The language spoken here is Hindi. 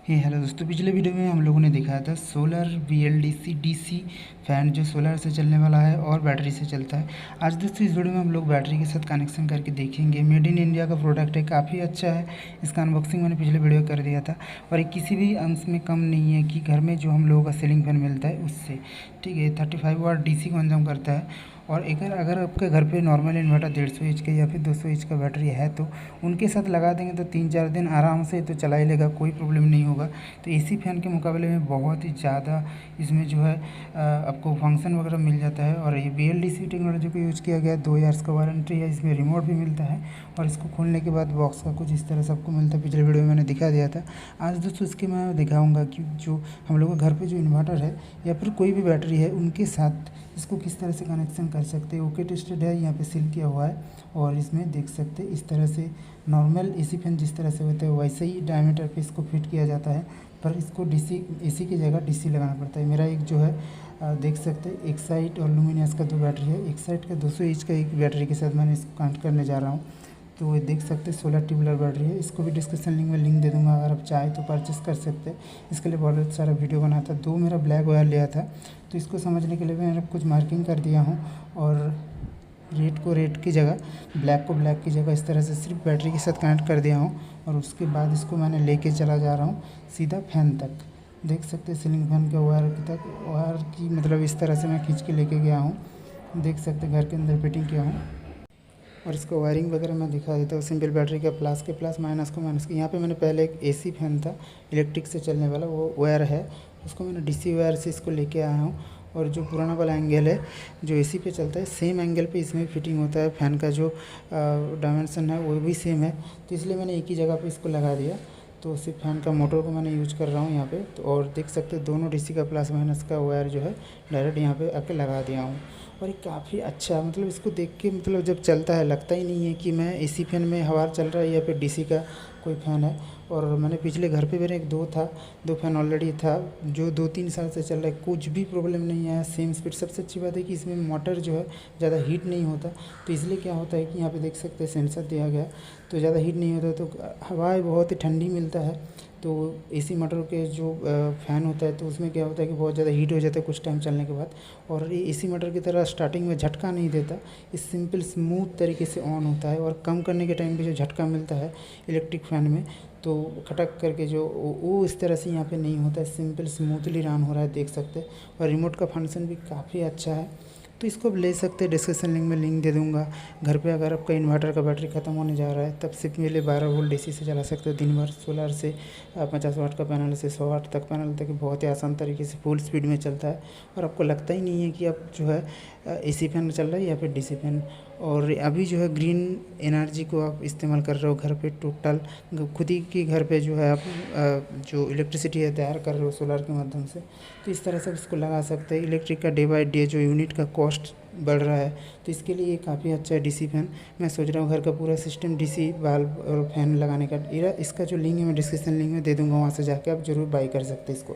हेलो दोस्तों, पिछले वीडियो में हम लोगों ने दिखाया था सोलर BLDC DC फ़ैन जो सोलर से चलने वाला है और बैटरी से चलता है। आज दोस्तों इस वीडियो में हम लोग बैटरी के साथ कनेक्शन करके देखेंगे। मेड इन इंडिया का प्रोडक्ट है, काफ़ी अच्छा है। इसका अनबॉक्सिंग मैंने पिछले वीडियो कर दिया था और ये किसी भी अंश में कम नहीं है कि घर में जो हम लोगों का सीलिंग फैन मिलता है उससे। ठीक है, 35 वाट DC कंज्यूम करता है। और अगर आपके घर पे नॉर्मल इन्वर्टर 150 इंच का या फिर 200 इंच का बैटरी है तो उनके साथ लगा देंगे तो 3-4 दिन आराम से तो चला ही लेगा, कोई प्रॉब्लम नहीं होगा। तो एसी फैन के मुकाबले में बहुत ही ज़्यादा इसमें जो है आपको फंक्शन वगैरह मिल जाता है। और ये BLDC टेक्नोलॉजी को यूज़ किया गया है। 2 ईयर्स का वारंटी है, इसमें रिमोट भी मिलता है और इसको खोलने के बाद बॉक्स का कुछ इस तरह सबको मिलता है। पिछले वीडियो में मैंने दिखा दिया था। आज दोस्तों इसके मैं दिखाऊंगा कि जो हम लोग के घर पे जो इन्वर्टर है या फिर कोई भी बैटरी है उनके साथ इसको किस तरह से कनेक्शन कर सकते हैं। ओके टेस्टेड है, यहाँ पे सील किया हुआ है और इसमें देख सकते हैं इस तरह से नॉर्मल एसी फैन जिस तरह से होता है वैसे ही डायमीटर पे इसको फिट किया जाता है, पर इसको DC AC की जगह DC लगाना पड़ता है। मेरा एक जो है देख सकते हैं एक साइड और लुमिनियस का 2 बैटरी है, एक साइड का 200 इंच का एक बैटरी के साथ मैंने इसको कनेक्ट करने जा रहा हूँ। तो ये देख सकते हैं 16 ट्यूबुलर बैटरी है। इसको भी डिस्क्रिप्शन लिंक में लिंक दे दूँगा, अगर आप चाहें तो परचेस कर सकते हैं। इसके लिए बहुत सारा वीडियो बना था। 2 मेरा ब्लैक वायर लिया था, तो इसको समझने के लिए मैंने कुछ मार्किंग कर दिया हूँ और रेड को रेड की जगह, ब्लैक को ब्लैक की जगह इस तरह से सिर्फ बैटरी के साथ कनेक्ट कर दिया हूँ। और उसके बाद इसको मैंने लेके चला जा रहा हूँ सीधा फैन तक। देख सकते हैं सीलिंग फैन के वायर की मतलब इस तरह से मैं खींच के लेके गया हूँ। देख सकते हैं घर के अंदर फिटिंग किया हूँ और इसको वायरिंग वगैरह मैं दिखा देता हूँ। सिंपल बैटरी का प्लस के प्लस, माइनस को माइनस के। यहाँ पे मैंने पहले एक AC फैन था इलेक्ट्रिक से चलने वाला, वो वायर है, उसको मैंने DC वायर से इसको लेके आया हूँ। और जो पुराना वाला एंगल है जो AC पे चलता है सेम एंगल पे इसमें फिटिंग होता है। फ़ैन का जो डायमेंशन है वो भी सेम है, तो इसलिए मैंने एक ही जगह पे इसको लगा दिया। तो सिर्फ फ़ैन का मोटर को मैंने यूज कर रहा हूँ यहाँ पे। तो और देख सकते हैं दोनों DC का प्लस माइनस का वायर जो है डायरेक्ट यहाँ पे आके लगा दिया हूँ। और ये काफ़ी अच्छा, मतलब इसको देख के मतलब जब चलता है लगता ही नहीं है कि मैं AC फैन में हवा चल रहा है या फिर DC का कोई फ़ैन है। और मैंने पिछले घर पे मेरे एक 2 फ़ैन ऑलरेडी था जो 2-3 साल से चल रहा है, कुछ भी प्रॉब्लम नहीं आया, सेम स्पीड। सबसे अच्छी बात है कि इसमें मोटर जो है ज़्यादा हीट नहीं होता, तो इसलिए क्या होता है कि यहाँ पे देख सकते हैं सेंसर दिया गया, तो ज़्यादा हीट नहीं होता, तो हवा बहुत ही ठंडी मिलता है। तो AC मोटर के जो फ़ैन होता है तो उसमें क्या होता है कि बहुत ज़्यादा हीट हो जाता है कुछ टाइम चलने के बाद। और ये AC मोटर की तरह स्टार्टिंग में झटका नहीं देता, ये सिंपल स्मूथ तरीके से ऑन होता है। और कम करने के टाइम पे जो झटका मिलता है इलेक्ट्रिक फ़ैन में, तो खटक करके जो वो इस तरह से यहाँ पे नहीं होता है, सिंपल स्मूथली रन हो रहा है, देख सकते हैं। और रिमोट का फंक्शन भी काफ़ी अच्छा है, तो इसको ले सकते हैं। डिस्क्रिप्शन लिंक में लिंक दे दूँगा। घर पे अगर आपका इन्वर्टर का बैटरी ख़त्म होने जा रहा है तब सिर्फ मेरे 12 वोल्ट DC से चला सकते हो दिन भर। सोलर से 50 वाट का पैनल से 100 वाट तक पैनल तक बहुत ही आसान तरीके से फुल स्पीड में चलता है और आपको लगता ही नहीं है कि आप जो है AC फैन चल रहा है या फिर DC फैन। और अभी जो है ग्रीन एनर्जी को आप इस्तेमाल कर रहे हो घर पे, टोटल खुद ही के घर पे जो है आप जो इलेक्ट्रिसिटी है तैयार कर रहे हो सोलर के माध्यम से, तो इस तरह से इसको लगा सकते हैं। इलेक्ट्रिक का डे बाय डे जो यूनिट का कॉस्ट बढ़ रहा है, तो इसके लिए ये काफ़ी अच्छा है DC फैन। मैं सोच रहा हूँ घर का पूरा सिस्टम DC बल्ब और फैन लगाने का। इसका जो लिंक है मैं डिस्क्रिप्शन लिंक में दे दूँगा, वहाँ से जाकर आप ज़रूर बाई कर सकते हैं इसको।